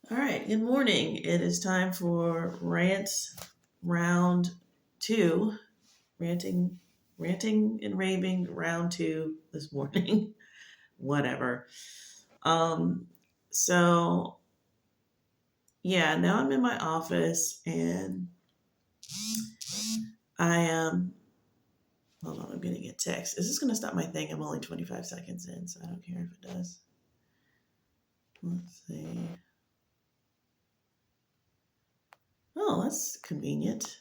All right, good morning. It is time for rant round two. Ranting, ranting and raving round two this morning. Whatever. Um, so yeah, now I'm in my office and I am. Hold on, I'm getting a text. Is this going to stop my thing? I'm only 25 seconds in, so I don't care if it does. Let's see. Oh, that's convenient.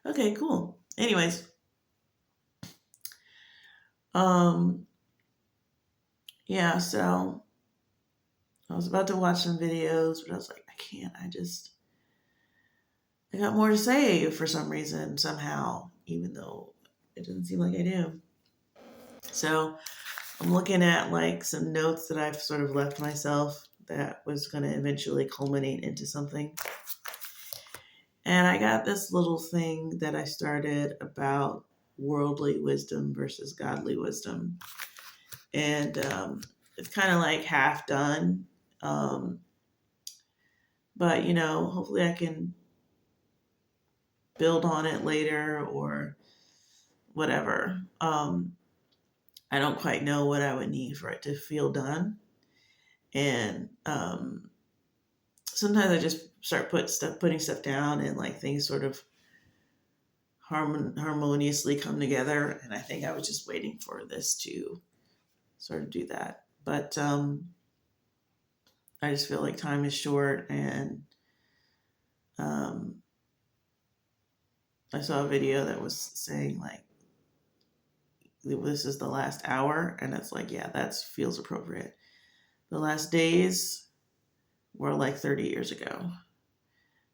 Okay, cool. Anyways, um, yeah, so I was about to watch some videos, but I was like, I can't. I got more to say for some reason, somehow, even though it doesn't seem like I do. So I'm looking at like some notes that I've sort of left myself that was going to eventually culminate into something. And I got this little thing that I started about worldly wisdom versus godly wisdom. And it's kind of like half done. Um, but, hopefully I can build on it later or whatever. I don't quite know what I would need for it to feel done. And sometimes I just start putting stuff down, and like things sort of harmoniously come together. And I think I was just waiting for this to sort of do that. But I just feel like time is short, and um, I saw a video that was saying like this is the last hour, and it's like, yeah, that feels appropriate. The last days were like 30 years ago.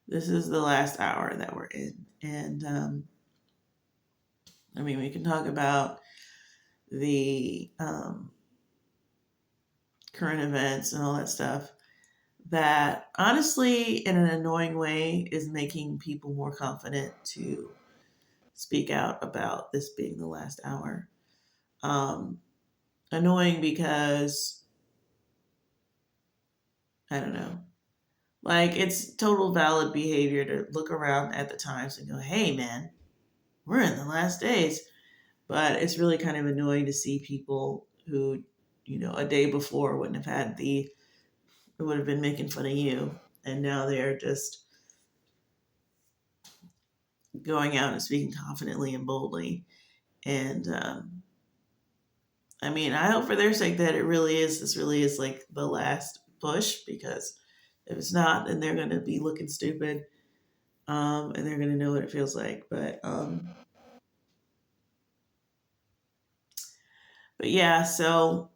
This is the last hour that we're in. And I mean, we can talk about the current events and all that stuff that honestly, in an annoying way, is making people more confident to speak out about this being the last hour. Um, Annoying because, I don't know, like it's total valid behavior to look around at the times and go, hey, man, we're in the last days. But it's really kind of annoying to see people who, a day before wouldn't have had would have been making fun of you. And now they're just going out and speaking confidently and boldly. And I mean, I hope for their sake that this really is like the last push, because if it's not, then they're going to be looking stupid, and they're going to know what it feels like. But yeah, so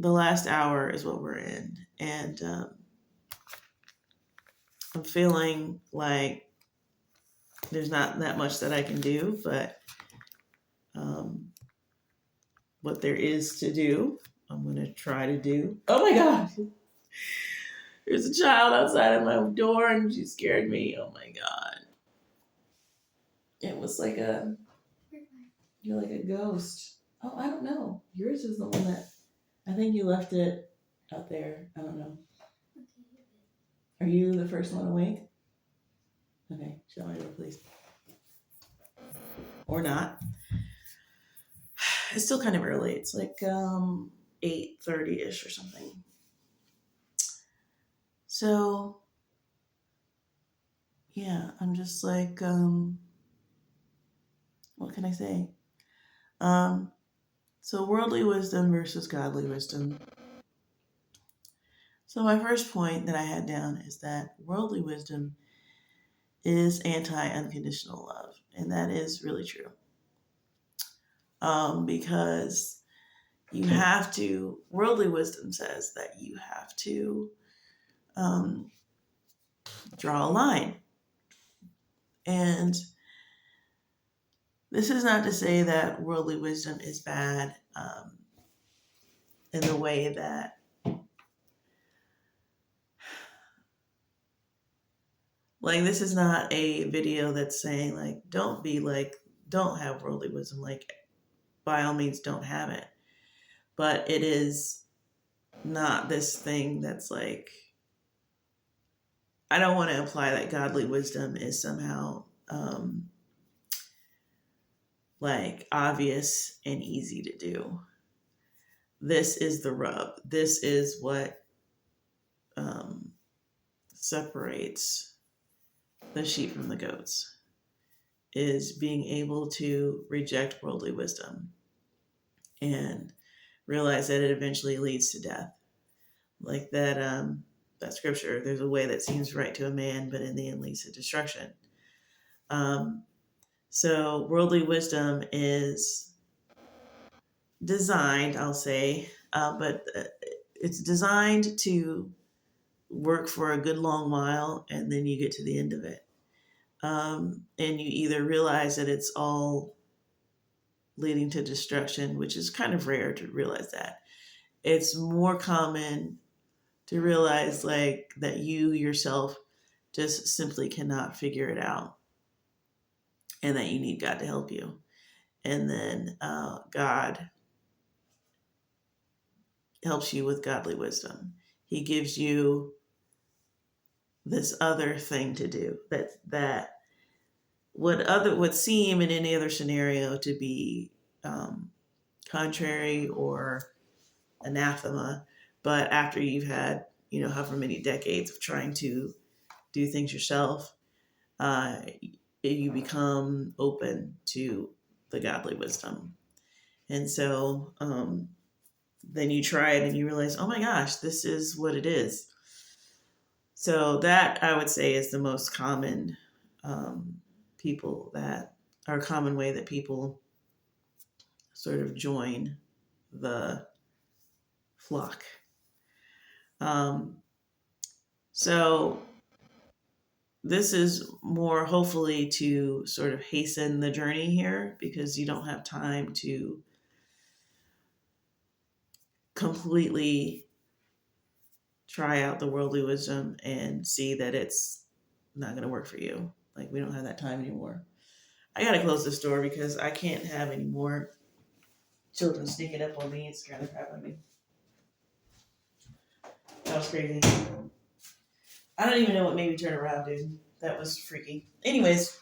the last hour is what we're in. And I'm feeling like there's not that much that I can do, but um, what there is to do, I'm going to try to do. Oh my God! There's a child outside of my door and she scared me. Oh my God. It was like you're like a ghost. Oh, I don't know. Yours is the one that, I think you left it out there. I don't know. Are you the first one awake? Okay, shut my door, please. Or not. It's still kind of early. It's like 8:30ish or something. So yeah, I'm just like, what can I say? Um, so worldly wisdom versus godly wisdom. So my first point that I had down is that worldly wisdom is anti-unconditional love, and that is really true. Because worldly wisdom says that you have to um, draw a line. And this is not to say that worldly wisdom is bad, in the way that, like, this is not a video that's saying, like, don't have worldly wisdom. Like, by all means, don't have it. But it is not this thing that's like, I don't want to imply that godly wisdom is somehow like obvious and easy to do. This is the rub. This is what um, separates the sheep from the goats, is being able to reject worldly wisdom and realize that it eventually leads to death. Like that scripture, there's a way that seems right to a man, but in the end leads to destruction. So worldly wisdom is designed, I'll say, but it's designed to work for a good long while, and then you get to the end of it. And you either realize that it's all leading to destruction, which is kind of rare to realize that. It's more common to realize like that you yourself just simply cannot figure it out, and that you need God to help you. And then God helps you with godly wisdom. He gives you this other thing to do that would seem in any other scenario to be contrary or anathema, but after you've had however many decades of trying to do things yourself, you become open to the godly wisdom. And so then you try it and you realize, oh my gosh, this is what it is. So that, I would say, is the most common common way that people sort of join the flock. So this is more hopefully to sort of hasten the journey here, because you don't have time to completely try out the worldly wisdom and see that it's not going to work for you. Like, we don't have that time anymore. I got to close this door because I can't have any more children sneaking up on me. It's kind of crap on me. That was crazy. I don't even know what made me turn around, dude. That was freaky. Anyways,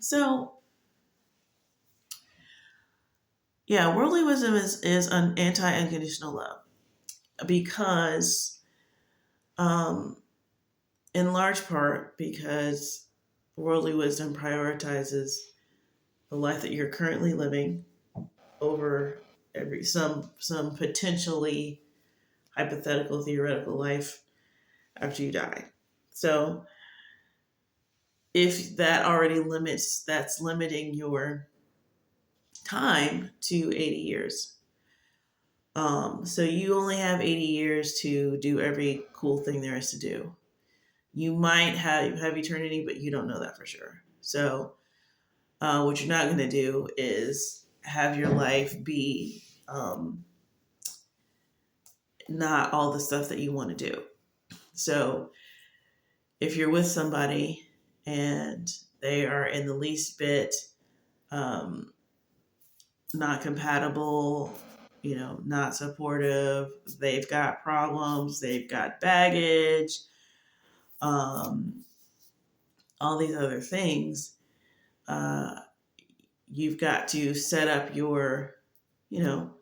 so yeah, worldly wisdom is an anti-unconditional love, because in large part because worldly wisdom prioritizes the life that you're currently living over some potentially hypothetical theoretical life after you die. So if that's limiting your time to 80 years. So you only have 80 years to do every cool thing there is to do. You might have eternity, but you don't know that for sure. So what you're not going to do is have your life be not all the stuff that you want to do. So if you're with somebody and they are in the least bit not compatible, not supportive, they've got problems, they've got baggage, all these other things, you've got to set up your,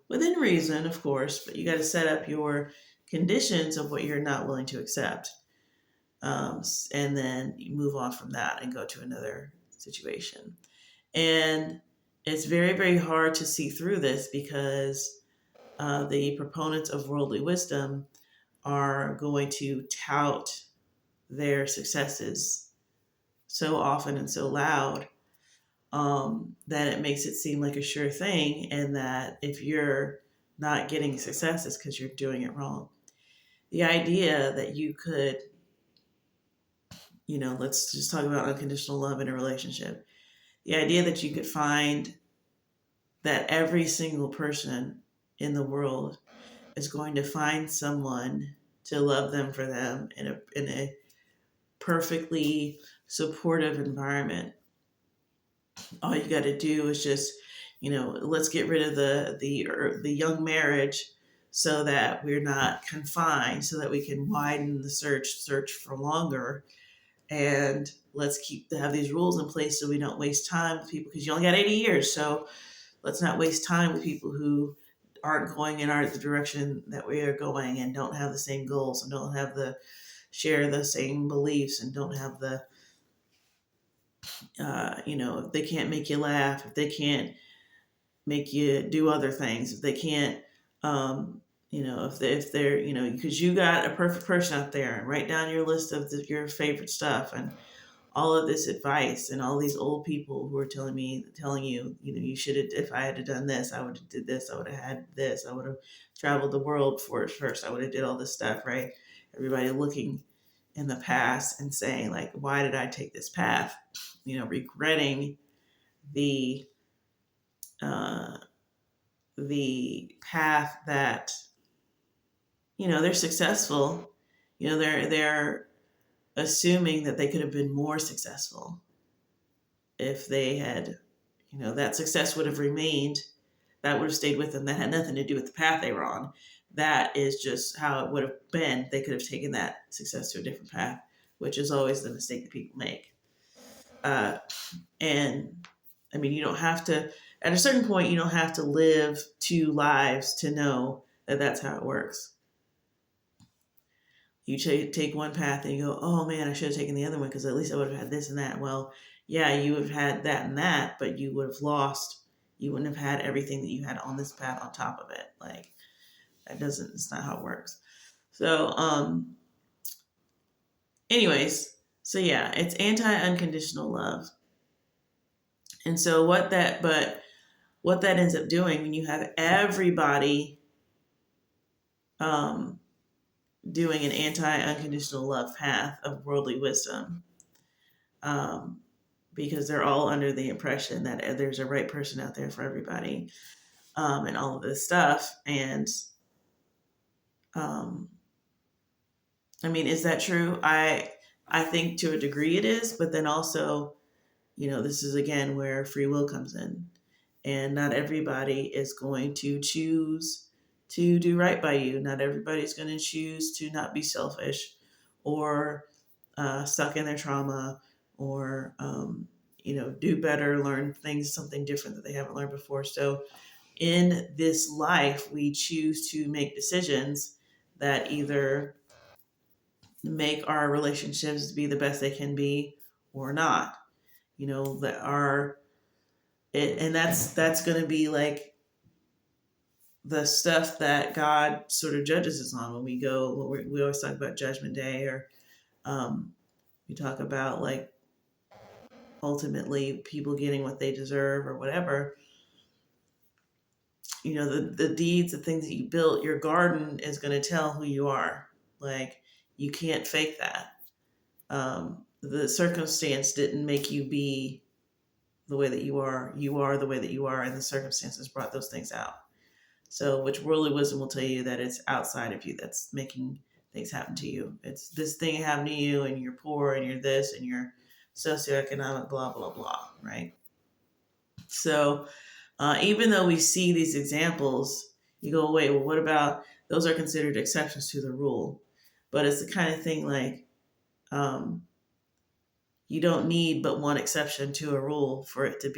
within reason, of course, but you got to set up your conditions of what you're not willing to accept. And then you move on from that and go to another situation. And it's very, very hard to see through this because the proponents of worldly wisdom are going to tout their successes so often and so loud that it makes it seem like a sure thing, and that if you're not getting success, it's because you're doing it wrong. The idea that you could, let's just talk about unconditional love in a relationship. The idea that you could find that every single person in the world is going to find someone to love them for them in a perfectly supportive environment. All you got to do is just let's get rid of the young marriage so that we're not confined, so that we can widen the search for longer. And let's have these rules in place so we don't waste time with people, because you only got 80 years. So let's not waste time with people who aren't going in the direction that we are going, and don't have the same goals, and don't have share the same beliefs, and don't have if they can't make you laugh, if they can't make you do other things, if they can't, if they're, because you got a perfect person out there, and write down your list of your favorite stuff, and all of this advice, and all these old people who are telling you, you should have, if I had done this, I would have did this, I would have had this, I would have traveled the world first, I would have did all this stuff, right? Everybody looking in the past and saying, like, why did I take this path? Regretting the uh, the path that they're successful. They're assuming that they could have been more successful if they had, that success would have remained, that would have stayed with them. That had nothing to do with the path they were on. That is just how it would have been. They could have taken that success to a different path, which is always the mistake that people make. And I mean, you don't have to, at a certain point, you don't have to live two lives to know that that's how it works. You take one path and you go, oh man, I should have taken the other one, because at least I would have had this and that. Well, yeah, you would have had that and that, but you would have lost. You wouldn't have had everything that you had on this path on top of it. Like, it's not how it works. So, anyways, so yeah, it's anti-unconditional love. And so what that ends up doing when you have everybody doing an anti-unconditional love path of worldly wisdom, because they're all under the impression that there's a right person out there for everybody, and all of this stuff. And I mean, is that true? I think to a degree it is, but then also, this is again where free will comes in, and not everybody is going to choose to do right by you. Not everybody's going to choose to not be selfish, or stuck in their trauma, or do better, learn something different that they haven't learned before. So in this life, we choose to make decisions that either make our relationships be the best they can be or not. That are it, and that's going to be like the stuff that God sort of judges us on when we go. We always talk about Judgment Day, or we talk about, like, ultimately people getting what they deserve or whatever. The deeds, the things that you built, your garden is going to tell who you are. Like, you can't fake that. The circumstance didn't make you be the way that you are. You are the way that you are, and the circumstances brought those things out. So, which worldly wisdom will tell you that it's outside of you that's making things happen to you. It's this thing happened to you, and you're poor, and you're this, and you're socioeconomic, blah, blah, blah, right? So, even though we see these examples, you go, wait, well, what about those are considered exceptions to the rule? But it's the kind of thing like, you don't need but one exception to a rule for it to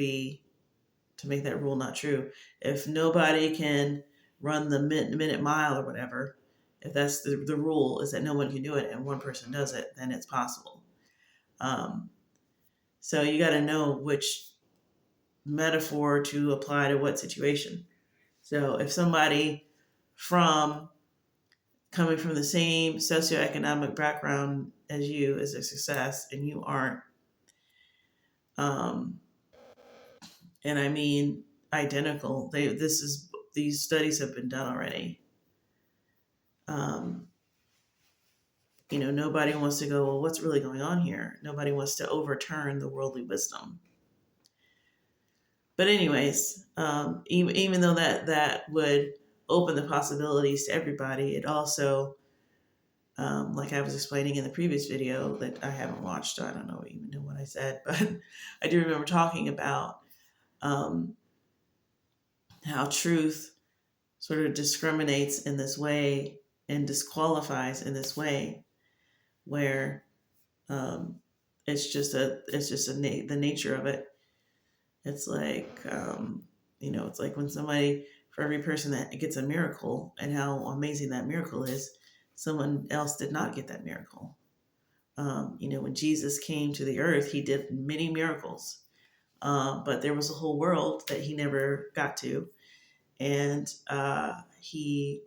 make that rule not true. If nobody can run the minute mile or whatever, if that's the rule is that no one can do it and one person does it, then it's possible. So you got to know which metaphor to apply to what situation. So if somebody coming from the same socioeconomic background as you is a success, and you aren't, and I mean identical, these studies have been done already. Nobody wants to go, well, what's really going on here? Nobody wants to overturn the worldly wisdom. But anyways, even though that would open the possibilities to everybody, it also, like I was explaining in the previous video that I haven't watched, so I don't even know what I said, but I do remember talking about how truth sort of discriminates in this way and disqualifies in this way, where um, the nature of it. It's like it's like when somebody, for every person that gets a miracle and how amazing that miracle is, someone else did not get that miracle. When Jesus came to the earth, he did many miracles, but there was a whole world that he never got to, and he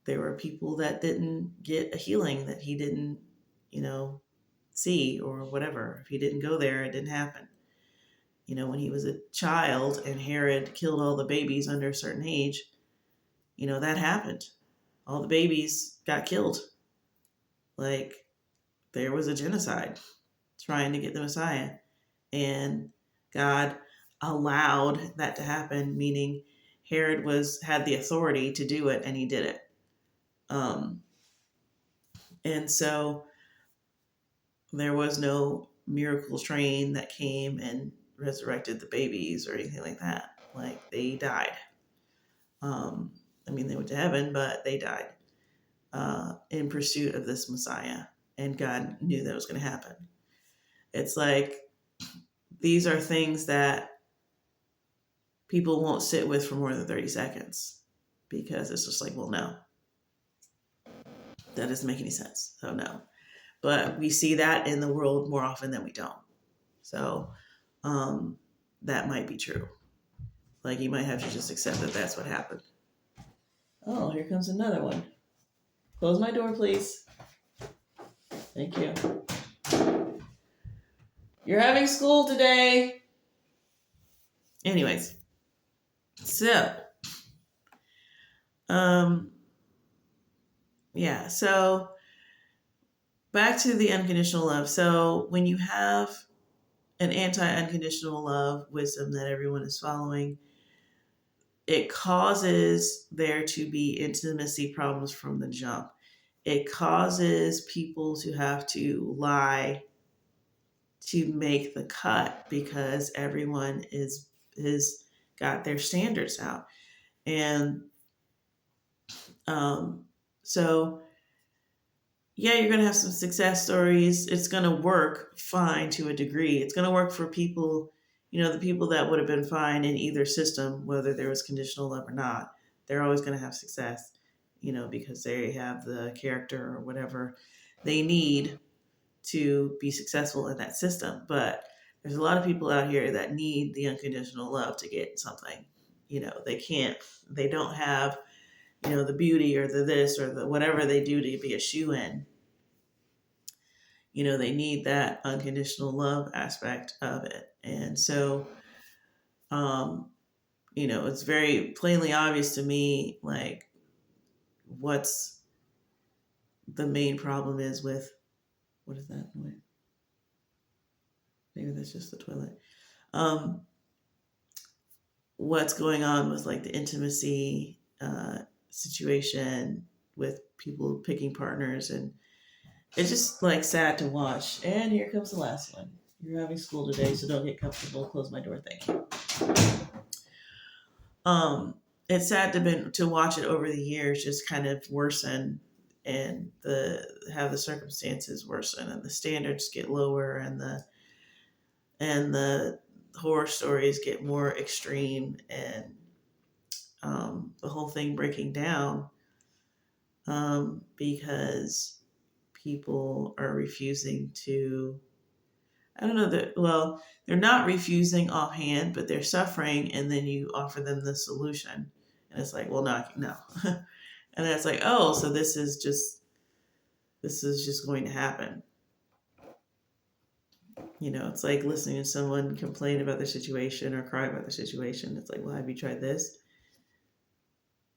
there were people that didn't get a healing that he didn't, see or whatever. If he didn't go there, it didn't happen. When he was a child and Herod killed all the babies under a certain age, that happened. All the babies got killed. Like, there was a genocide trying to get the Messiah. And God allowed that to happen, meaning Herod had the authority to do it, and he did it. And so there was no miracle train that came and resurrected the babies or anything like that. Like, they died. They went to heaven, but they died in pursuit of this Messiah. And God knew that was going to happen. It's like, these are things that people won't sit with for more than 30 seconds because it's just like, well, no, that doesn't make any sense. So, no. But we see that in the world more often than we don't. So, that might be true. Like, you might have to just accept that that's what happened. Oh, here comes another one. Close my door, please. Thank you. You're having school today. Anyways, so, yeah, so back to the unconditional love. So when you have an anti-unconditional love wisdom that everyone is following, it causes there to be intimacy problems from the jump. It causes people to have to lie to make the cut because everyone is got their standards out. And so yeah, you're going to have some success stories. It's going to work fine to a degree. It's going to work for people, the people that would have been fine in either system, whether there was conditional love or not. They're always going to have success, because they have the character or whatever they need to be successful in that system. But there's a lot of people out here that need the unconditional love to get something. They don't have, the beauty or the this or the whatever they do to be a shoe-in. They need that unconditional love aspect of it. And so, it's very plainly obvious to me, like, what's the main problem is with, what is that noise? Maybe that's just the toilet. What's going on with, like, the intimacy situation with people picking partners, and it's just, like, sad to watch. And here comes the last one. You're having school today, so don't get comfortable. Close my door. Thank you. It's sad to watch it over the years just kind of worsen, and have the circumstances worsen and the standards get lower, and the horror stories get more extreme, and the whole thing breaking down because people are refusing to, I don't know, well, they're not refusing offhand, but they're suffering, and then you offer them the solution. And it's like, well, no. And then it's like, oh, so this is just going to happen. It's like listening to someone complain about their situation or cry about their situation. It's like, well, have you tried this?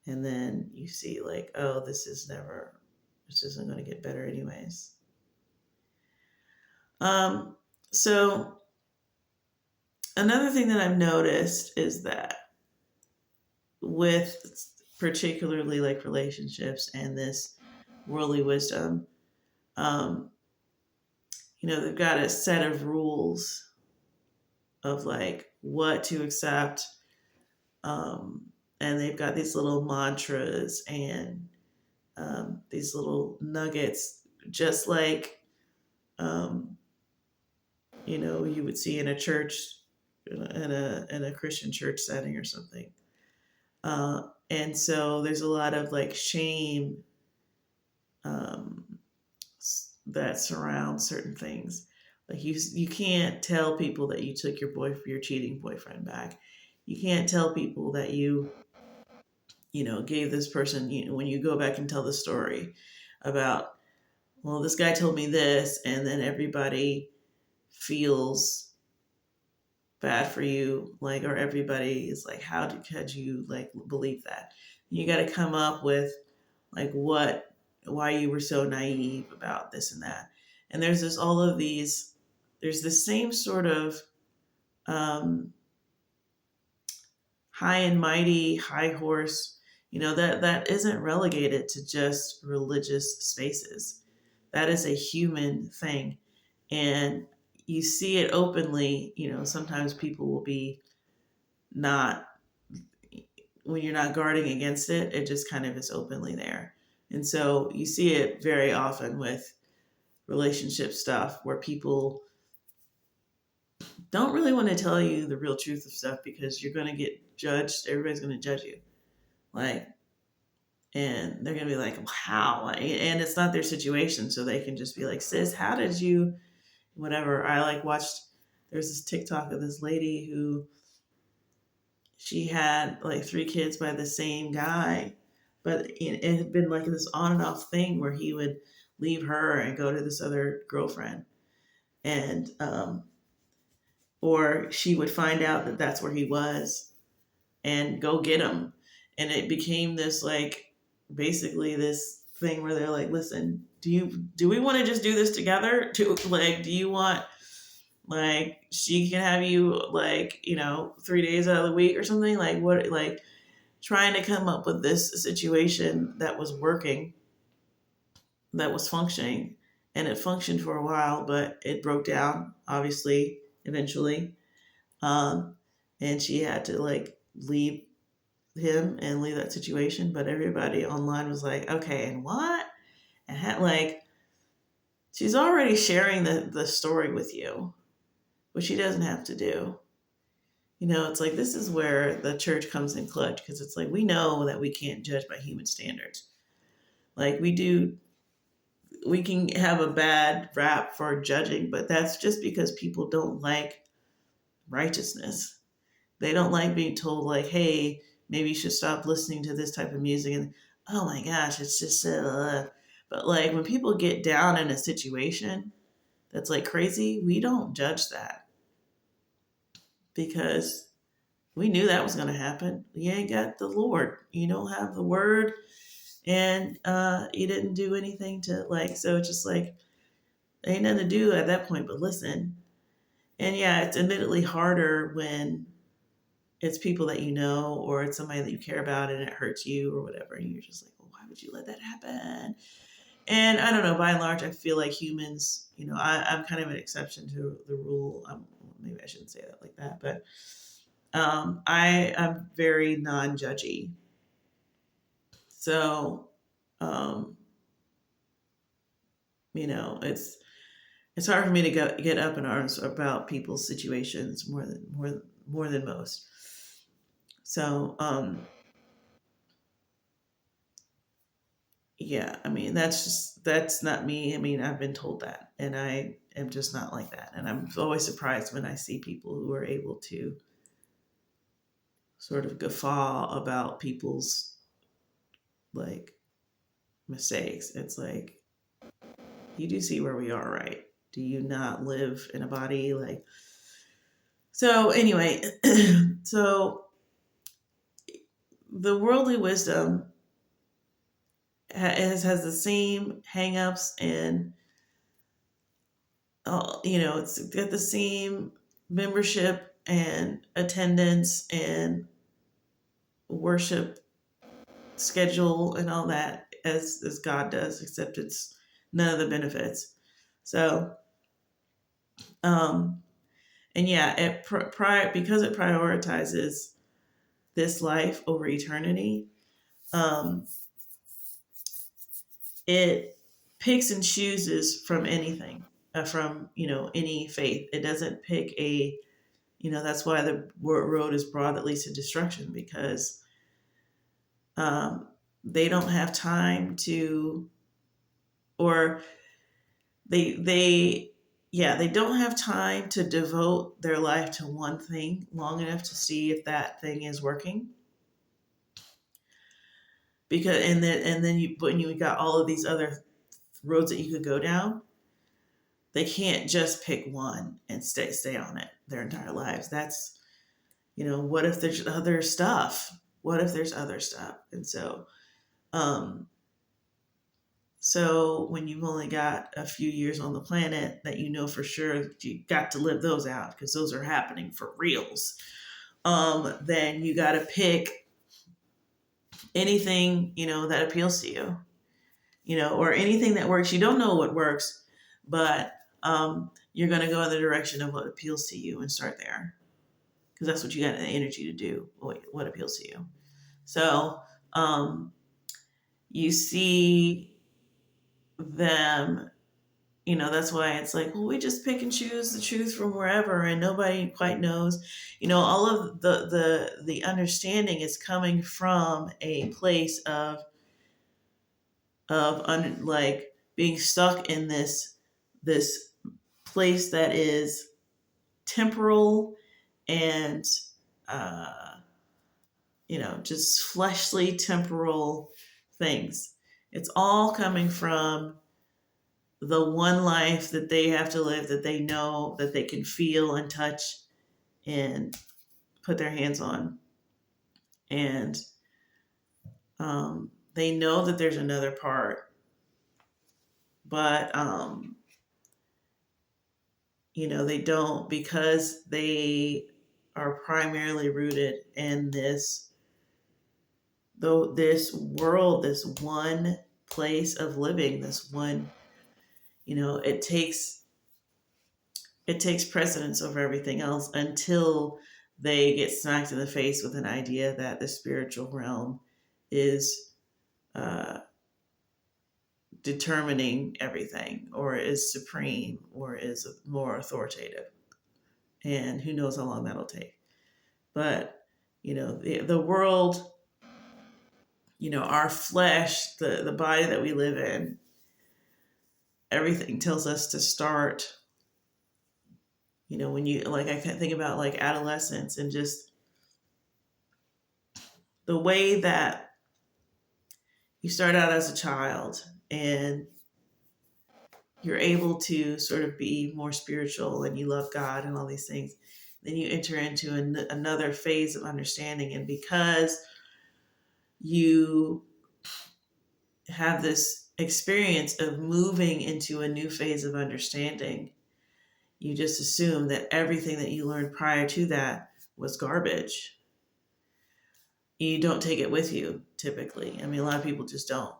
And then you see, like, oh, this isn't going to get better anyways. So another thing that I've noticed is that with particularly, like, relationships and this worldly wisdom, they've got a set of rules of, like, what to accept, And they've got these little mantras and these little nuggets, just like um, you would see in a church, in a Christian church setting or something. And so there's a lot of like shame um, that surrounds certain things. Like you can't tell people that you took your cheating boyfriend back. You can't tell people that you gave this person, when you go back and tell the story about, well, this guy told me this, and then everybody feels bad for you, like, or everybody is like, could you like believe that? You got to come up with like why you were so naive about this and that. And there's the same sort of um, high and mighty, high horse, that isn't relegated to just religious spaces. That is a human thing. And you see it openly. Sometimes people will be not, when you're not guarding against it, it just kind of is openly there. And so you see it very often with relationship stuff where people don't really want to tell you the real truth of stuff because you're going to get judged. Everybody's going to judge you. Like, and they're going to be like, how? And it's not their situation. So they can just be like, sis, how did you, whatever. I like watched, there's this TikTok of this lady who she had like 3 kids by the same guy, but it had been like this on and off thing where he would leave her and go to this other girlfriend. And, or she would find out that that's where he was and go get him. And it became this like basically this thing where they're like, listen, do we want to just do this together? Do you want, like, she can have you like 3 days out of the week or something, like what, like trying to come up with this situation that was working, that was functioning, and it functioned for a while, but it broke down obviously eventually. um, and she had to like leave him and leave that situation. But everybody online was like, okay, and what? And like, she's already sharing the story with you, which she doesn't have to do. It's like, this is where the church comes in clutch, because it's like, we know that we can't judge by human standards. Like, we can have a bad rap for judging, but that's just because people don't like righteousness. They don't like being told, like, hey, maybe you should stop listening to this type of music. And oh my gosh, it's just but like, when people get down in a situation that's like crazy, we don't judge that because we knew that was going to happen. You ain't got the Lord, you don't have the word, and you didn't do anything to, like, so it's just like, ain't nothing to do at that point but listen. And yeah, it's admittedly harder when it's people that you know, or it's somebody that you care about and it hurts you or whatever, and you're just like, well, why would you let that happen? And I don't know, by and large, I feel like humans, I'm kind of an exception to the rule. Maybe I shouldn't say that like that, but I'm very non-judgy. So, um, it's hard for me to get up in arms about people's situations more than most. So, yeah, I mean, that's not me. I mean, I've been told that, and I am just not like that. And I'm always surprised when I see people who are able to sort of guffaw about people's like mistakes. It's like, you do see where we are, right? Do you not live in a body? Like, so anyway, so the worldly wisdom has the same hangups, and it's got the same membership and attendance and worship schedule and all that as God does, except it's none of the benefits. So, and yeah, because it prioritizes this life over eternity, um, it picks and chooses from anything, from, any faith. It doesn't pick a, that's why the road is broad that leads to destruction, because um, they don't have time to, or they yeah, they don't have time to devote their life to one thing long enough to see if that thing is working. Because and then when you got all of these other roads that you could go down, they can't just pick one and stay on it their entire lives. That's, what if there's other stuff? What if there's other stuff? And um so when you've only got a few years on the planet that you know for sure you got to live those out because those are happening for reals, then you got to pick anything, that appeals to you, or anything that works. You don't know what works, but you're going to go in the direction of what appeals to you and start there, because that's what you got the energy to do, what appeals to you. So you see them, that's why it's like, well, we just pick and choose the truth from wherever and nobody quite knows. All of the understanding is coming from a place of like being stuck in this place that is temporal and uh just fleshly temporal things. It's all coming from the one life that they have to live, that they know, that they can feel and touch and put their hands on. And they know that there's another part, but they don't, because they are primarily rooted in this world, this one place of living, this one, it takes precedence over everything else until they get smacked in the face with an idea that the spiritual realm is uh, determining everything, or is supreme, or is more authoritative. And who knows how long that'll take. But, the world, our flesh, the body that we live in, everything tells us to start. When you, like, I think about like adolescence and just the way that you start out as a child and you're able to sort of be more spiritual and you love God and all these things. Then you enter into another phase of understanding. And because you have this experience of moving into a new phase of understanding, you just assume that everything that you learned prior to that was garbage. You don't take it with you typically. I mean, a lot of people just don't.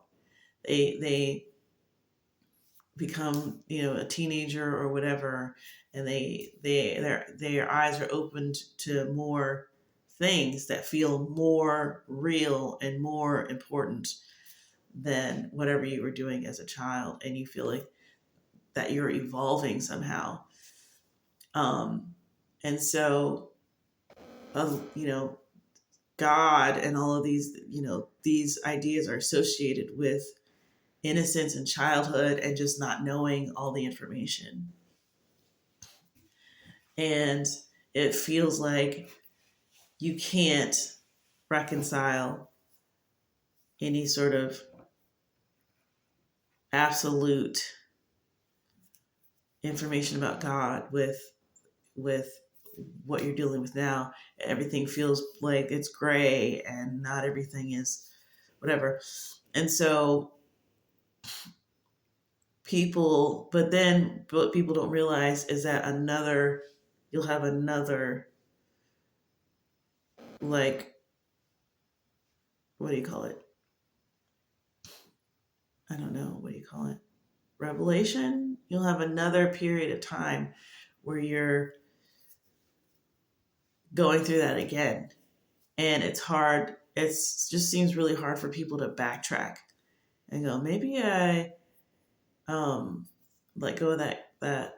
They become, a teenager or whatever, and their eyes are opened to more things that feel more real and more important than whatever you were doing as a child, and you feel like that you're evolving somehow. And so, God and all of these, these ideas are associated with innocence and childhood and just not knowing all the information. And it feels like you can't reconcile any sort of absolute information about God with what you're dealing with now. Everything feels like it's gray and not everything is whatever. And so what people don't realize is that you'll have another, like, what do you call it? I don't know. What do you call it? Revelation? You'll have another period of time where you're going through that again. And it's hard. Just seems really hard for people to backtrack and go, maybe I let go of that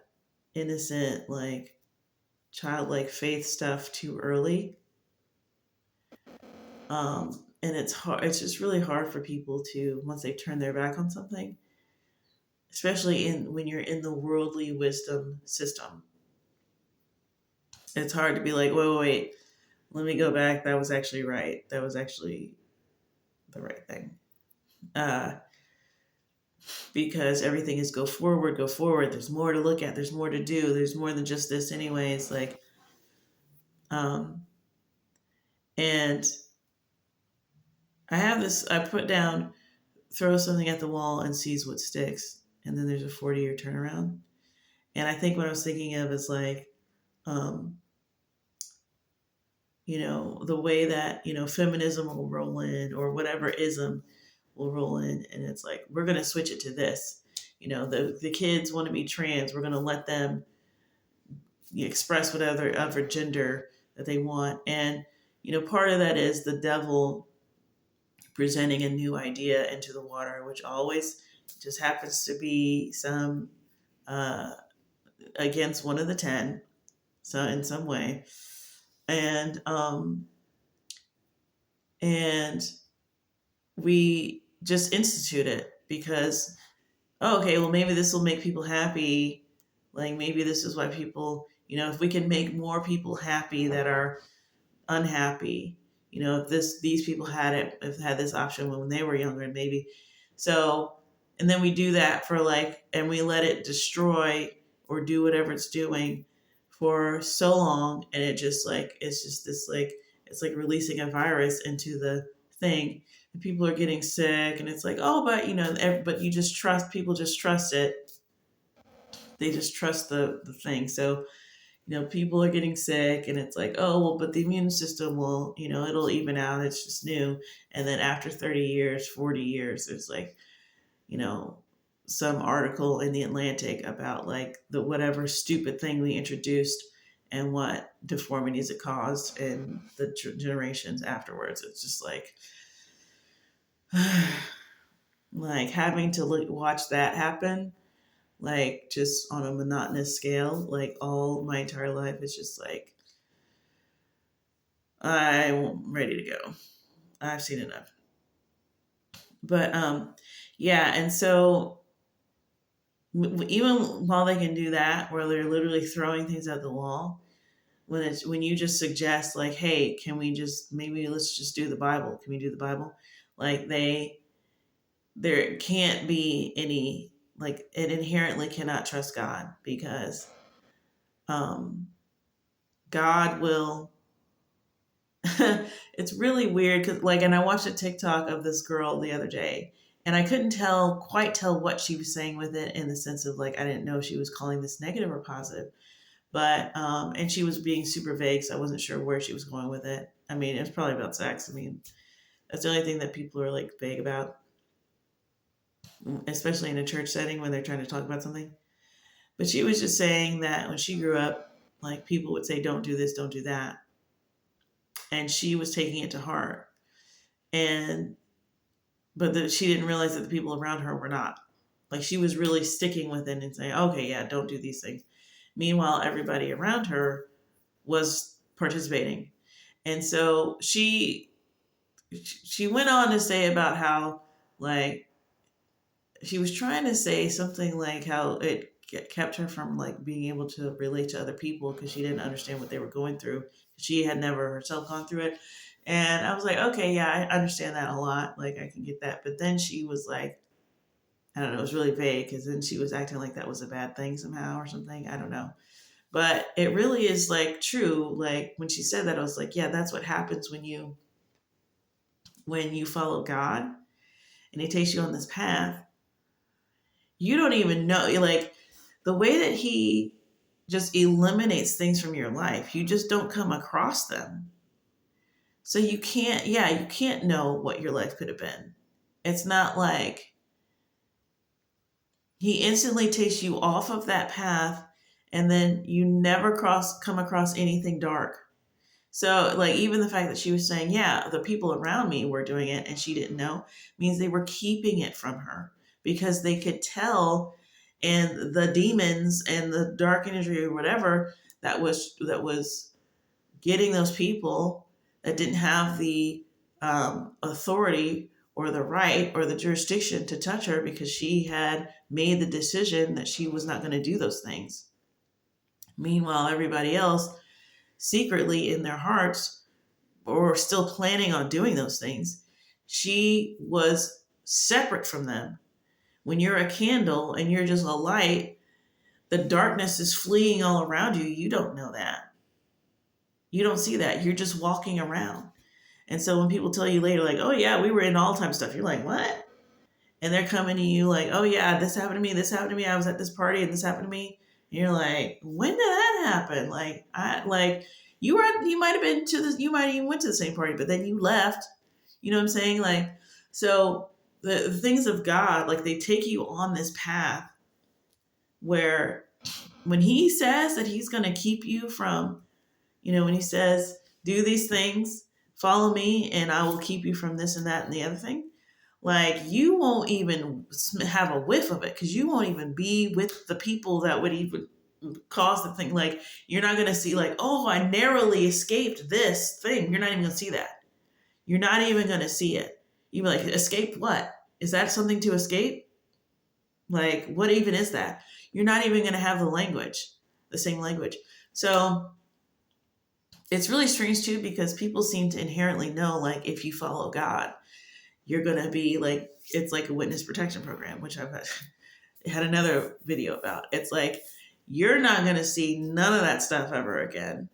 innocent, like childlike faith stuff too early. And it's hard. It's just really hard for people to, once they turn their back on something, especially when you're in the worldly wisdom system. It's hard to be like, wait, let me go back. That was actually right. That was actually the right thing. Because everything is go forward, go forward. There's more to look at. There's more to do. There's more than just this, anyways. Like, and I have this. I put down, throw something at the wall and sees what sticks, and then there's a 40-year turnaround. And I think what I was thinking of is like, um, the way that feminism will roll in, or whatever ism will roll in, and it's like, we're going to switch it to this. The kids want to be trans, we're going to let them express whatever other gender that they want. And part of that is the devil presenting a new idea into the water, which always just happens to be some against one of the 10, so in some way. And we just institute it because, oh, okay, well, maybe this will make people happy. Like, maybe this is why people, if we can make more people happy that are unhappy, if these people had this option when they were younger, maybe. So, and then we do that for and we let it destroy or do whatever it's doing for so long. And it's just this, it's like releasing a virus into the thing. And people are getting sick, and it's like, oh, but you just trust, people just trust it. They just trust the thing. So, people are getting sick, and it's like, oh, well, but the immune system will, it'll even out. It's just new. And then after 30 years, 40 years, it's like, some article in the Atlantic about like the whatever stupid thing we introduced and what deformities it caused in the generations afterwards. It's just like, like having to watch that happen, like just on a monotonous scale, like all my entire life. It's just like, I'm ready to go. I've seen enough. But yeah, and so even while they can do that, where they're literally throwing things at the wall, when you just suggest like, hey, can we just, maybe let's just do the Bible? Can we do the Bible? Like there can't be any, like, it inherently cannot trust God, because God will. It's really weird because, like, and I watched a TikTok of this girl the other day, and I couldn't quite tell what she was saying with it, in the sense of like, I didn't know if she was calling this negative or positive, but and she was being super vague, so I wasn't sure where she was going with it. I mean, it was probably about sex. I mean, that's the only thing that people are like vague about, especially in a church setting when they're trying to talk about something. But she was just saying that when she grew up, like, people would say, don't do this, don't do that, and she was taking it to heart. And but she didn't realize that the people around her were not. Like, she was really sticking with it and saying, okay, yeah, don't do these things. Meanwhile, everybody around her was participating. And so she went on to say about how, like, she was trying to say something like how it kept her from like being able to relate to other people because she didn't understand what they were going through. She had never herself gone through it. And I was like, okay, yeah, I understand that a lot. Like, I can get that. But then she was like, I don't know, it was really vague, because then she was acting like that was a bad thing somehow or something. I don't know. But it really is like true. Like, when she said that, I was like, yeah, that's what happens when you follow God and He takes you on this path. You don't even know, like, the way that He just eliminates things from your life, you just don't come across them. So you can't know what your life could have been. It's not like He instantly takes you off of that path, and then you never come across anything dark. So, like, even the fact that she was saying, yeah, the people around me were doing it and she didn't know, means they were keeping it from her because they could tell, and the demons and the dark energy or whatever that was getting those people that didn't have the authority or the right or the jurisdiction to touch her because she had made the decision that she was not going to do those things. Meanwhile, everybody else secretly in their hearts or still planning on doing those things, she was separate from them. When you're a candle and you're just a light, the darkness is fleeing all around you. You don't know that. You don't see that. You're just walking around. And so when people tell you later, like, oh, yeah, we were in all time stuff, you're like, what? And they're coming to you like, oh, yeah, this happened to me. This happened to me. I was at this party and this happened to me. And you're like, when did that happen? You might have been you might even went to the same party, but then you left. You know what I'm saying? Like, so the things of God, like, they take you on this path where when he says that he's going to keep you from, when he says, do these things, follow me, and I will keep you from this and that and the other thing, like, you won't even have a whiff of it because you won't even be with the people that would even cause the thing. Like, you're not going to see, like, oh, I narrowly escaped this thing. You're not even going to see that. You're not even going to see it. You'd be like, escape what? Is that something to escape? Like, what even is that? You're not even going to have the same language. So it's really strange too, because people seem to inherently know, like, if you follow God, you're going to be like, it's like a witness protection program, which I've had another video about. It's like, you're not going to see none of that stuff ever again.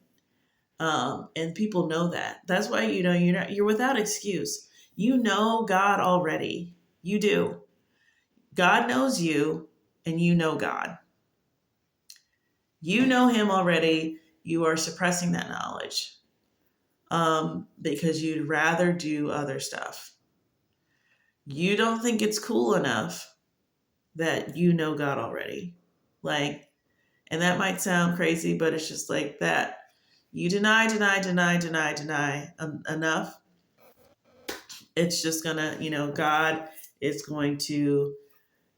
And people know that. That's why, you're without excuse. You know God already. You do. God knows you, and you know God. You know him already. You are suppressing that knowledge because you'd rather do other stuff. You don't think it's cool enough that you know God already. Like, and that might sound crazy, but it's just like that. You deny enough. It's just gonna, God is going to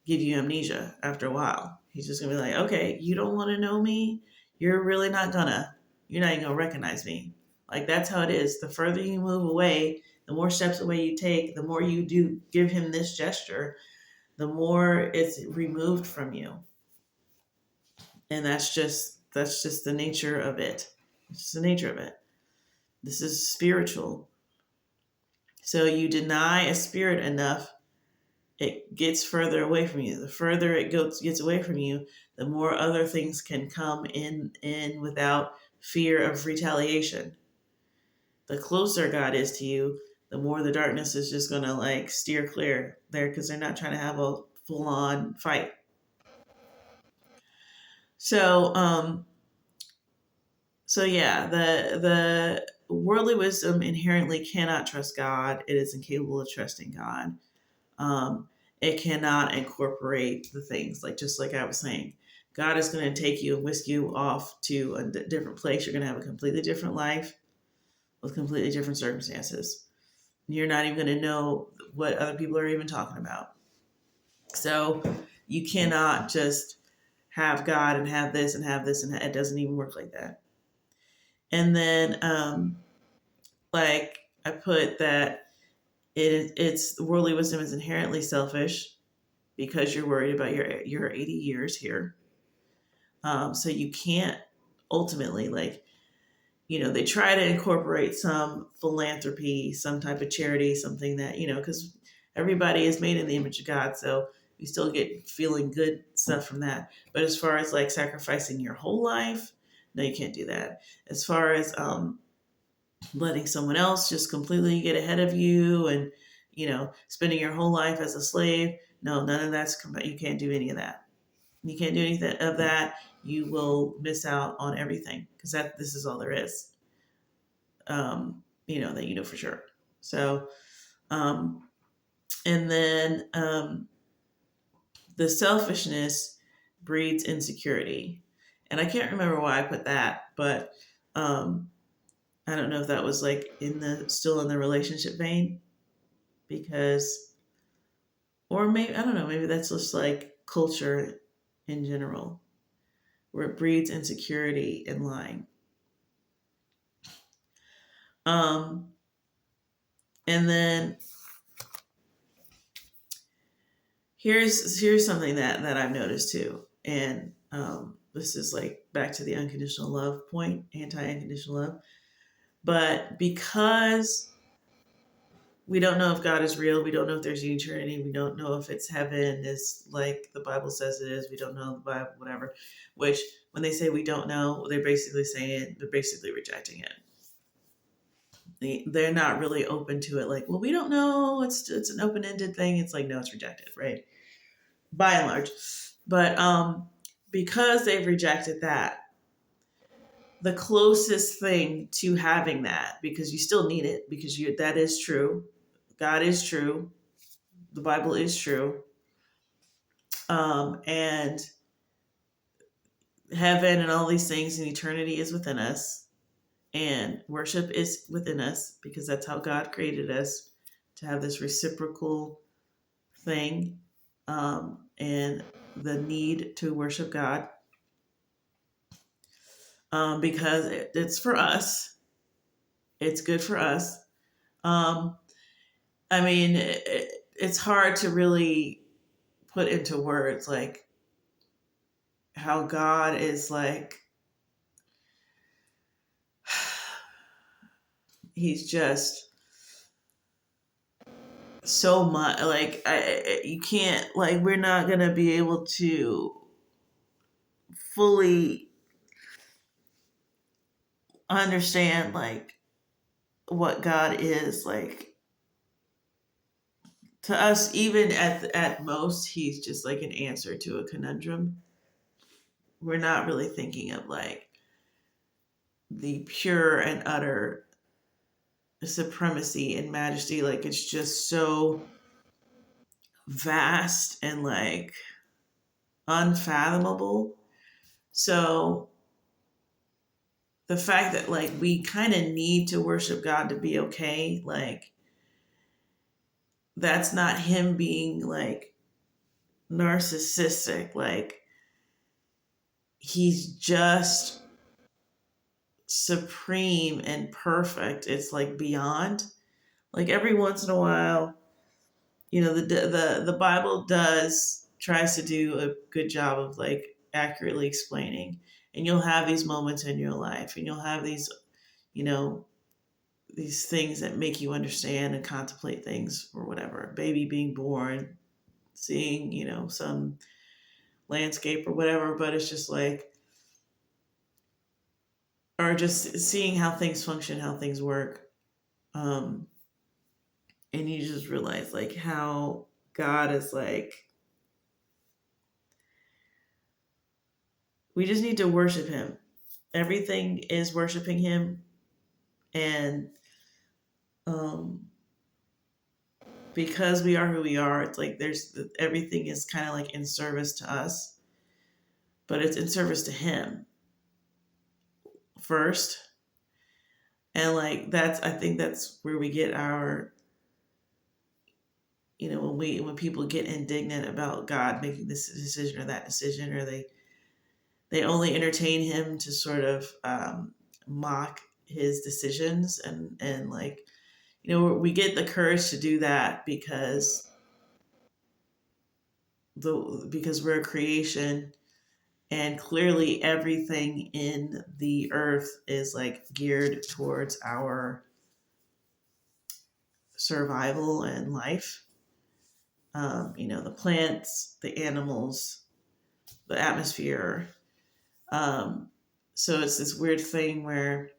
give you amnesia after a while. He's just gonna be like, okay, you don't want to know me. You're really not gonna. You're not even gonna recognize me. Like, that's how it is. The further you move away, the more steps away you take, the more you do give him this gesture, the more it's removed from you. And that's just the nature of it. It's just the nature of it. This is spiritual. So you deny a spirit enough, it gets further away from you. The further it gets away from you, the more other things can come in without fear of retaliation. The closer God is to you, the more the darkness is just gonna, like, steer clear there, because they're not trying to have a full-on fight. So yeah, the worldly wisdom inherently cannot trust God. It is incapable of trusting God. It cannot incorporate the things, just like I was saying. God is going to take you and whisk you off to a different place. You're going to have a completely different life with completely different circumstances. You're not even going to know what other people are even talking about. So you cannot just have God and have this and have this, and it doesn't even work like that. And then, like I put that it's worldly wisdom is inherently selfish because you're worried about your 80 years here. So you can't ultimately, they try to incorporate some philanthropy, some type of charity, something that, because everybody is made in the image of God. So you still get feeling good stuff from that. But as far as like sacrificing your whole life, no, you can't do that. As far as letting someone else just completely get ahead of you and, spending your whole life as a slave, no, none of that's, you can't do any of that. You can't do anything of that. You will miss out on everything because this is all there is. That you know for sure. So, and then the selfishness breeds insecurity, and I can't remember why I put that, but I don't know if that was like still in the relationship vein, because, or maybe, I don't know, maybe that's just like culture in general, where it breeds insecurity and lying. Um, and then here's something that I've noticed too, and this is like back to the unconditional love point, anti-unconditional love. But because we don't know if God is real, we don't know if there's an eternity, we don't know if it's heaven is like the Bible says it is, we don't know the Bible, whatever. Which, when they say we don't know, they're basically saying, they're basically rejecting it. They're not really open to it. Like, well, we don't know. It's an open ended thing. It's like, no, it's rejected, right? By and large. But because they've rejected that, the closest thing to having that, because you still need it, because that is true. God is true. The Bible is true. And heaven and all these things and eternity is within us. And worship is within us, because that's how God created us, to have this reciprocal thing, and the need to worship God, because it's for us. It's good for us. Um, I mean, it's hard to really put into words like how God is like, he's just so much like, you can't, like, we're not gonna be able to fully understand like what God is like. To us, even at most, he's just like an answer to a conundrum. We're not really thinking of like the pure and utter supremacy and majesty. Like, it's just so vast and like unfathomable. So the fact that like we kind of need to worship God to be okay, like, that's not him being like narcissistic. Like, he's just supreme and perfect. It's like beyond. Like, every once in a while, the Bible does tries to do a good job of like accurately explaining, and you'll have these moments in your life, and you'll have these, you know, these things that make you understand and contemplate things, or whatever. A baby being born, seeing, some landscape or whatever, but it's just like, or just seeing how things function, how things work. Um, and you just realize like how God is like, we just need to worship him. Everything is worshiping him. And um, because we are who we are, it's like everything is kind of like in service to us, but it's in service to him first. And like, I think that's where we get our, when people get indignant about God making this decision or that decision, or they only entertain him to sort of mock his decisions, and like, we get the courage to do that because we're a creation, and clearly everything in the earth is like geared towards our survival and life. The plants, the animals, the atmosphere. So it's this weird thing where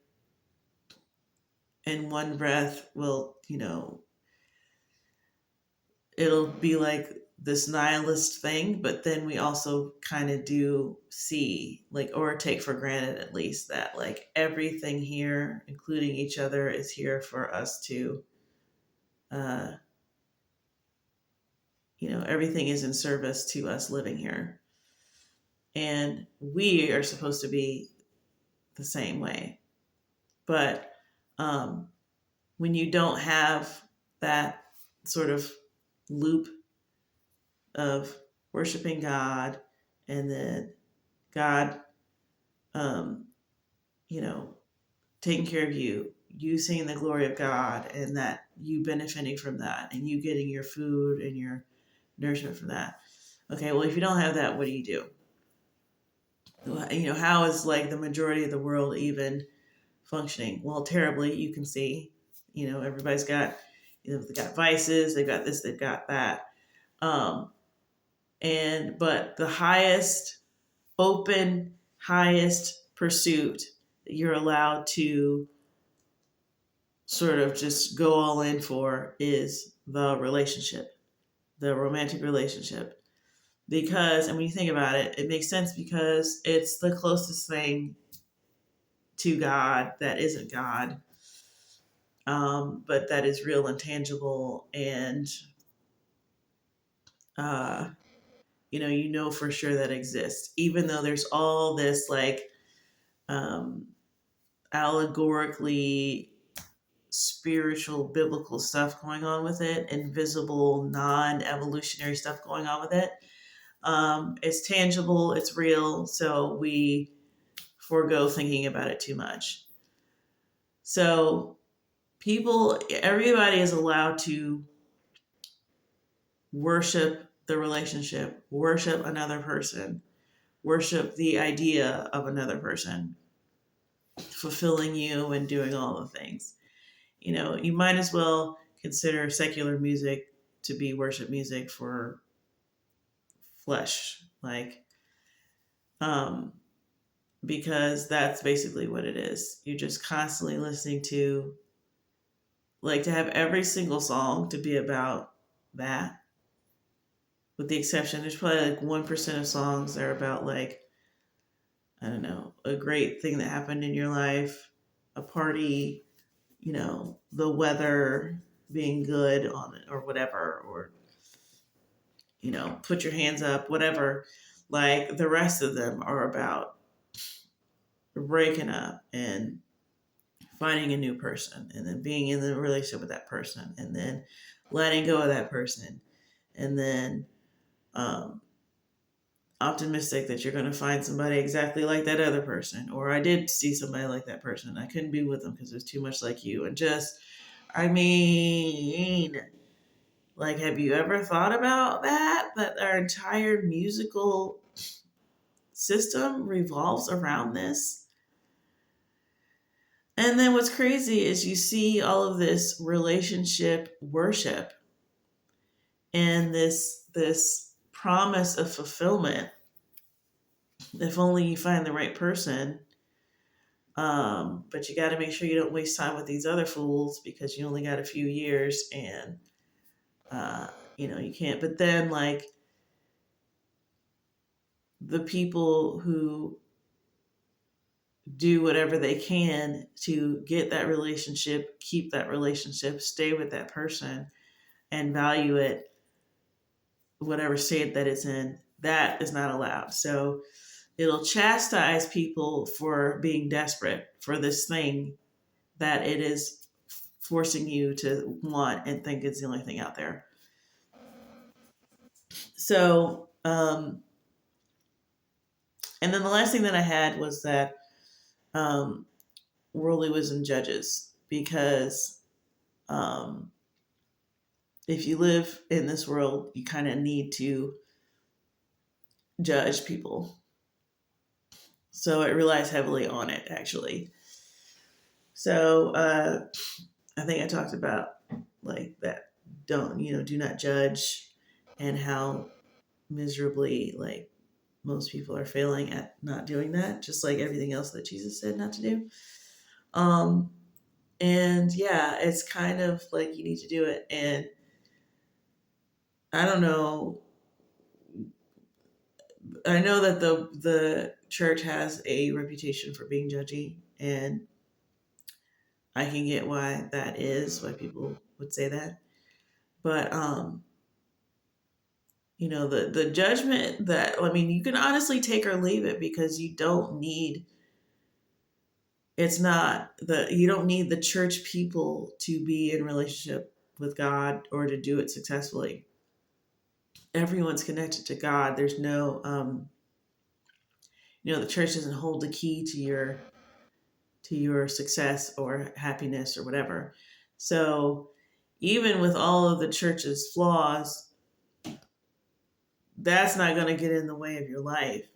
in one breath it'll be like this nihilist thing, but then we also kind of do see, like, or take for granted at least, that like everything here, including each other, is here for us to, uh, everything is in service to us living here. And we are supposed to be the same way. But um, when you don't have that sort of loop of worshiping God and then God, um, you know, taking care of you, you seeing the glory of God, and that you benefiting from that, and you getting your food and your nourishment from that. Okay, well, if you don't have that, what do you do? You know, how is like the majority of the world even functioning? Well, terribly. You can see, you know, everybody's got, you know, they got vices, they've got this, they've got that. Um, but the highest open, highest pursuit that you're allowed to sort of just go all in for is the relationship, the romantic relationship. Because, and when you think about it, it makes sense because it's the closest thing to God that isn't God, but that is real and tangible. And, uh, you know for sure that exists, even though there's all this like um, allegorically spiritual biblical stuff going on with it, invisible non-evolutionary stuff going on with it. It's tangible, it's real, so we forego thinking about it too much. So everybody is allowed to worship the relationship, worship another person, worship the idea of another person fulfilling you and doing all the things. You might as well consider secular music to be worship music for flesh, like, um, because that's basically what it is. You're just constantly listening to, like, to have every single song to be about that, with the exception, there's probably like 1% of songs that are about, like, I don't know, a great thing that happened in your life, a party, the weather being good on it or whatever, or put your hands up, whatever. Like the rest of them are about breaking up and finding a new person and then being in the relationship with that person and then letting go of that person and then optimistic that you're going to find somebody exactly like that other person, or I did see somebody like that person, I couldn't be with them because it was too much like you. And just, I mean, like, have you ever thought about that our entire musical system revolves around this? And then what's crazy is you see all of this relationship worship and this promise of fulfillment if only you find the right person. But you got to make sure you don't waste time with these other fools because you only got a few years, and you can't. But then, like, the people who do whatever they can to get that relationship, keep that relationship, stay with that person, and value it, whatever state that it's in, that is not allowed. So it'll chastise people for being desperate for this thing that it is forcing you to want and think it's the only thing out there. So, and then the last thing that I had was that worldly wisdom judges, because um, if you live in this world, you kind of need to judge people. So it relies heavily on it, actually. So I think I talked about like that. Do not judge, and how miserably like most people are failing at not doing that, just like everything else that Jesus said not to do. Um, and yeah, it's kind of like you need to do it. And I don't know. I know that the church has a reputation for being judgy, and I can get why that is, why people would say that. But the judgment that, I mean, you can honestly take or leave it, because you don't need it's not you don't need the church people to be in relationship with God or to do it successfully. Everyone's connected to God. There's no, the church doesn't hold the key to your success or happiness or whatever. So even with all of the church's flaws, that's not going to get in the way of your life.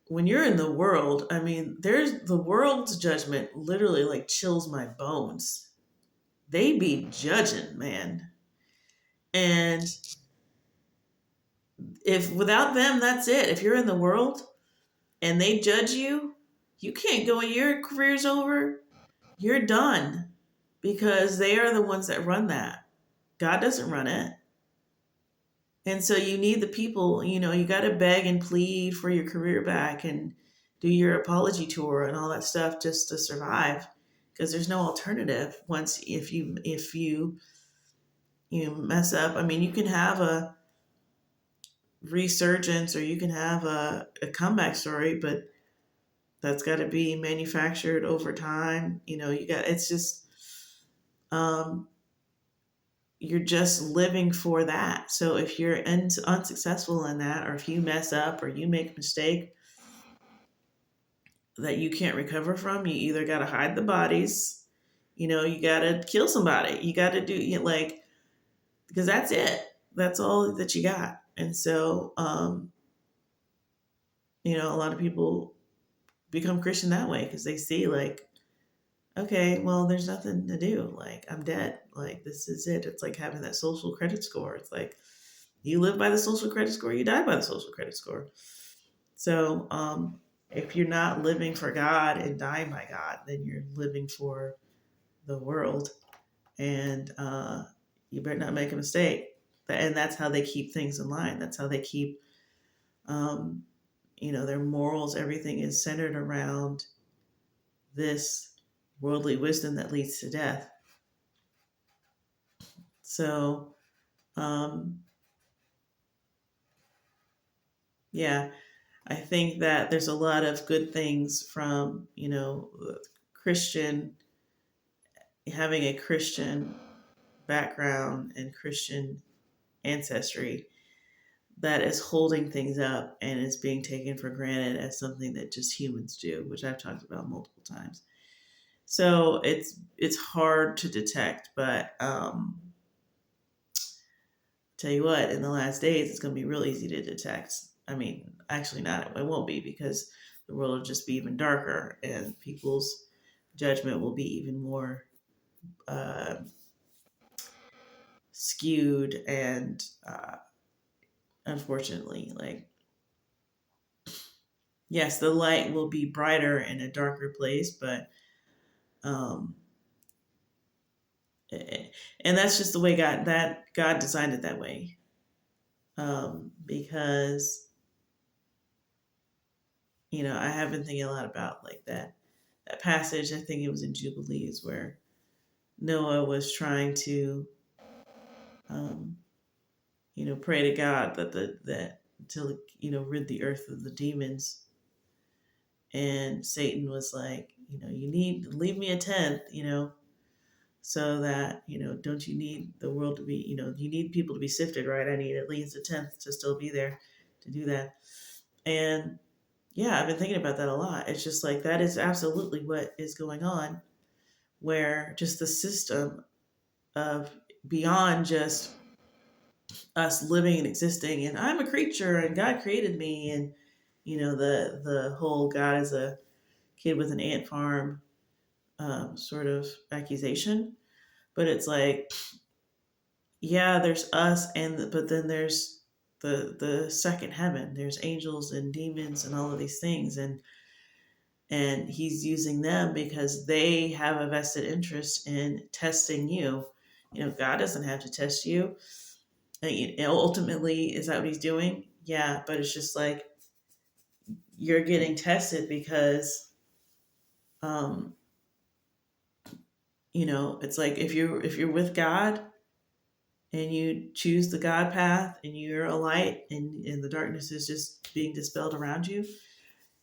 When you're in the world, I mean, there's the world's judgment literally like chills my bones. They be judging, man. And if without them, that's it. If you're in the world and they judge you, you can't go, your career's over. You're done because they are the ones that run that. God doesn't run it. And so you need the people, you got to beg and plead for your career back and do your apology tour and all that stuff just to survive, because there's no alternative once if you mess up. I mean, you can have a resurgence or you can have a comeback story, but that's got to be manufactured over time. It's just um you're just living for that. So if you're unsuccessful in that, or if you mess up or you make a mistake that you can't recover from, you either got to hide the bodies, you got to kill somebody, you got to do like, because that's it. That's all that you got. And so, a lot of people become Christian that way because they see like, okay, well, there's nothing to do. Like, I'm dead. Like, this is it. It's like having that social credit score. It's like you live by the social credit score, you die by the social credit score. So, if you're not living for God and dying by God, then you're living for the world, and you better not make a mistake. And that's how they keep things in line. That's how they keep, their morals. Everything is centered around this worldly wisdom that leads to death. So, yeah, I think that there's a lot of good things from, Christian, having a Christian background and Christian ancestry that is holding things up and is being taken for granted as something that just humans do, which I've talked about multiple times. So it's hard to detect, but tell you what, in the last days, it's going to be real easy to detect. I mean, actually, not. It won't be, because the world will just be even darker, and people's judgment will be even more skewed, and unfortunately, like, yes, the light will be brighter in a darker place, but um, and that's just the way God designed it that way, because I have been thinking a lot about like that passage. I think it was in Jubilees where Noah was trying to, um, pray to God that to rid the earth of the demons, and Satan was like, you need to leave me a tenth, so that don't you need the world to be, you need people to be sifted, right? I need at least a tenth to still be there to do that. And yeah, I've been thinking about that a lot. It's just like that is absolutely what is going on, where just the system of beyond just us living and existing and I'm a creature and God created me, and the whole God is a kid with an ant farm sort of accusation. But it's like, yeah, there's us, but then there's the second heaven. There's angels and demons and all of these things, and he's using them because they have a vested interest in testing you. God doesn't have to test you. Ultimately, is that what he's doing? Yeah, but it's just like you're getting tested because, um, it's like if you're with God and you choose the God path and you're a light, and the darkness is just being dispelled around you,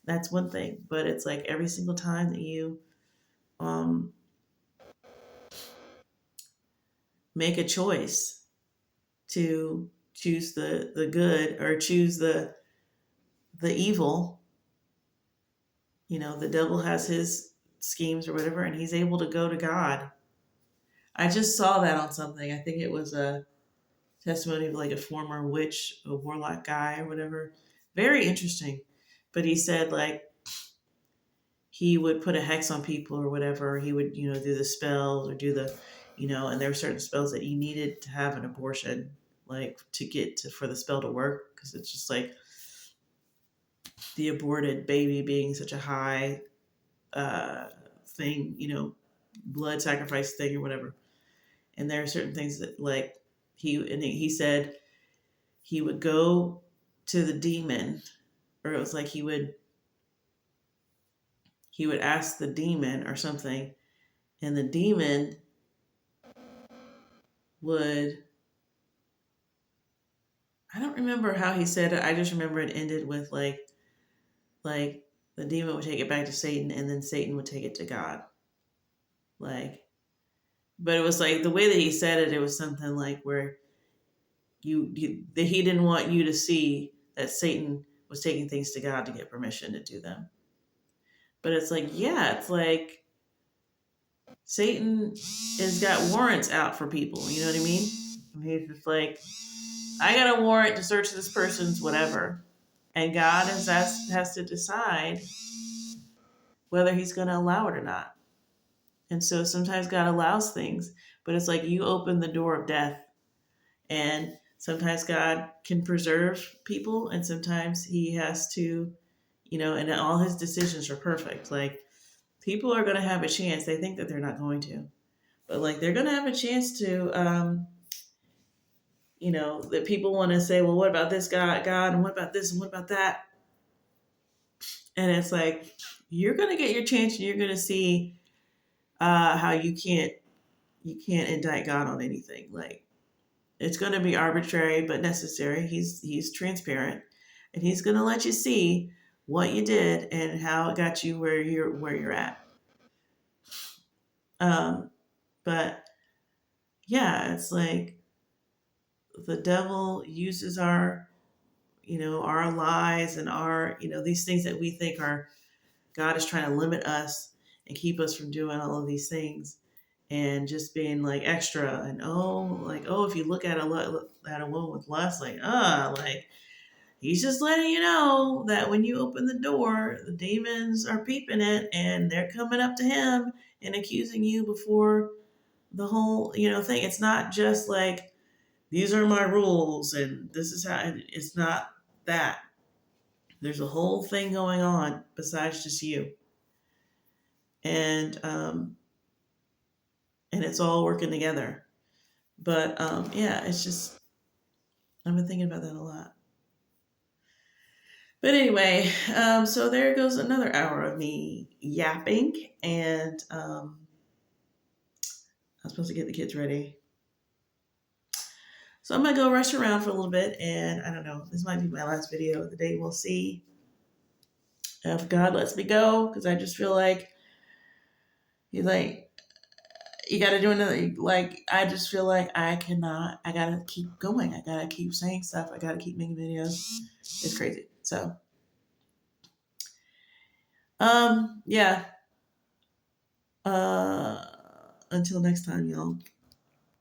That's one thing. But it's like every single time that you um, make a choice to choose the good or choose the evil, the devil has his schemes or whatever, and he's able to go to God. I just saw that on something. I think it was a testimony of like a former witch, a warlock guy or whatever. Very interesting. But he said like he would put a hex on people or whatever. He would, do the spells or do and there were certain spells that you needed to have an abortion, like to get to for the spell to work, because it's just like the aborted baby being such a high thing, blood sacrifice thing or whatever. And there are certain things that like he said he would go to the demon, or it was like he would ask the demon or something, and the demon would, I don't remember how he said it. I just remember it ended with like the demon would take it back to Satan, and then Satan would take it to God. Like, but it was like the way that he said it. It was something like where that he didn't want you to see that Satan was taking things to God to get permission to do them. But it's like, yeah, it's like Satan has got warrants out for people. You know what I mean? He's just like, I got a warrant to search this person's whatever. And God has to decide whether he's going to allow it or not. And so sometimes God allows things, but it's like you open the door of death. And sometimes God can preserve people, and sometimes he has to, and all his decisions are perfect. Like, people are going to have a chance. They think that they're not going to, but like they're going to have a chance to, that people want to say, well, what about this God, and what about this, and what about that? And it's like, you're going to get your chance, and you're going to see how you can't indict God on anything. Like, it's going to be arbitrary but necessary. He's transparent, and he's going to let you see what you did and how it got you where you're at. But yeah, it's like the devil uses our lies and our these things that we think are God is trying to limit us and keep us from doing all of these things, and just being like extra, and if you look at a woman with lust, like he's just letting you know that when you open the door, the demons are peeping it, and they're coming up to him and accusing you before the whole thing. It's not just like, these are my rules and this is how. It's not that. There's a whole thing going on besides just you, and it's all working together. But yeah, it's just, I've been thinking about that a lot. But anyway, so there goes another hour of me yapping, and I'm supposed to get the kids ready. So I'm gonna go rush around for a little bit, and I don't know, this might be my last video of the day. We'll see if God lets me go, because I just feel like he's like, you got to do another. Like, I just feel like I cannot. I gotta keep going. I gotta keep saying stuff. I gotta keep making videos. It's crazy. So, yeah. Until next time, y'all.